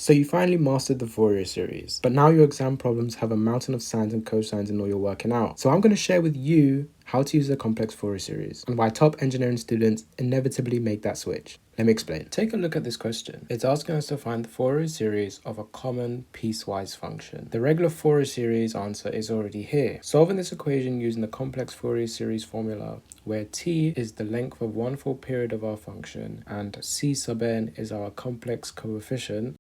So you finally mastered the Fourier series, but now your exam problems have a mountain of sines and cosines in all you're working out. So I'm going to share with you how to use the complex Fourier series and why top engineering students inevitably make that switch. Let me explain. Take a look at this question. It's asking us to find the Fourier series of a common piecewise function. The regular Fourier series answer is already here. Solving this equation using the complex Fourier series formula, where t is the length of one full period of our function and c sub n is our complex coefficient,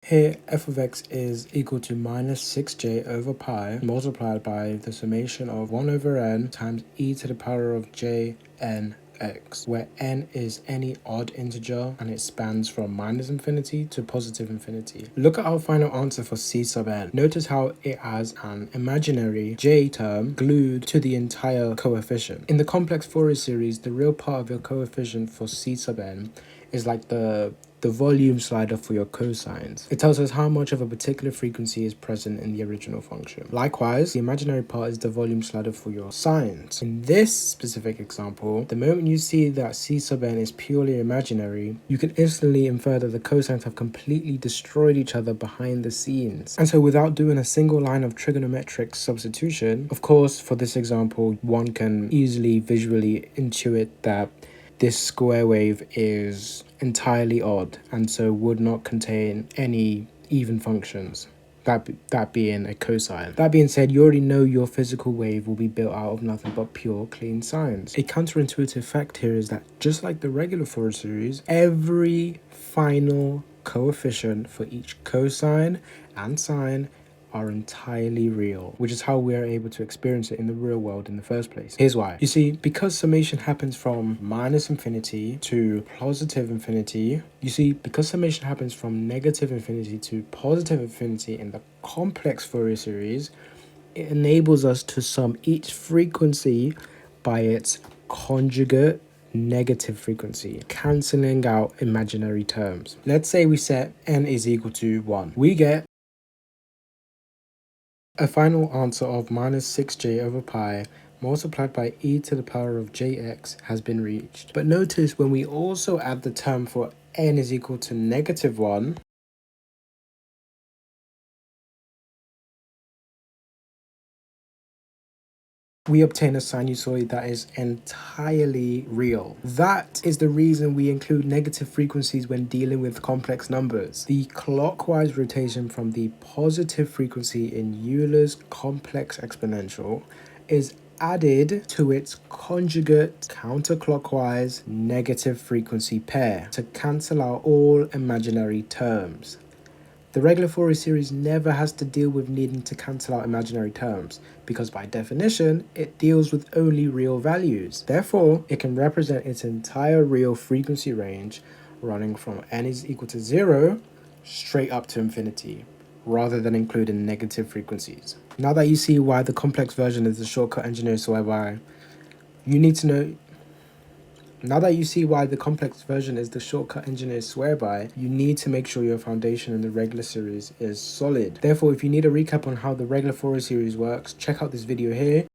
here, f of x is equal to minus 6j over pi multiplied by the summation of 1 over n times e to the power of j n x, where n is any odd integer and it spans from minus infinity to positive infinity. Look at our final answer for c sub n. Notice how it has an imaginary j term glued to the entire coefficient. In the complex Fourier series, the real part of your coefficient for c sub n is like the volume slider for your cosines. It tells us how much of a particular frequency is present in the original function. Likewise, the imaginary part is the volume slider for your sines. In this specific example, the moment you see that c sub n is purely imaginary, you can instantly infer that the cosines have completely destroyed each other behind the scenes. And so without doing a single line of trigonometric substitution, of course, for this example, one can easily visually intuit that this square wave is entirely odd and so would not contain any even functions, that being a cosine. That being said, you already know your physical wave will be built out of nothing but pure clean sines. A counterintuitive fact here is that just like the regular Fourier series, every final coefficient for each cosine and sine are entirely real, which is how we are able to experience it in the real world in the first place. Here's why. You see, because summation happens from minus infinity to positive infinity, because summation happens from negative infinity to positive infinity in the complex Fourier series, it enables us to sum each frequency by its conjugate negative frequency, cancelling out imaginary terms. Let's say we set n is equal to 1. We get a final answer of minus 6j over pi multiplied by e to the power of jx has been reached. But notice when we also add the term for n is equal to negative 1, we obtain a sinusoid that is entirely real. That is the reason we include negative frequencies when dealing with complex numbers. The clockwise rotation from the positive frequency in Euler's complex exponential is added to its conjugate counterclockwise negative frequency pair to cancel out all imaginary terms. The regular Fourier series never has to deal with needing to cancel out imaginary terms, because by definition, it deals with only real values. Therefore, it can represent its entire real frequency range running from n is equal to 0 straight up to infinity, rather than including negative frequencies. Now that you see why the complex version is the shortcut engineer whereby you need to know Now that you see why the complex version is the shortcut engineers swear by, you need to make sure your foundation in the regular series is solid. Therefore, if you need a recap on how the regular Fourier series works, check out this video here.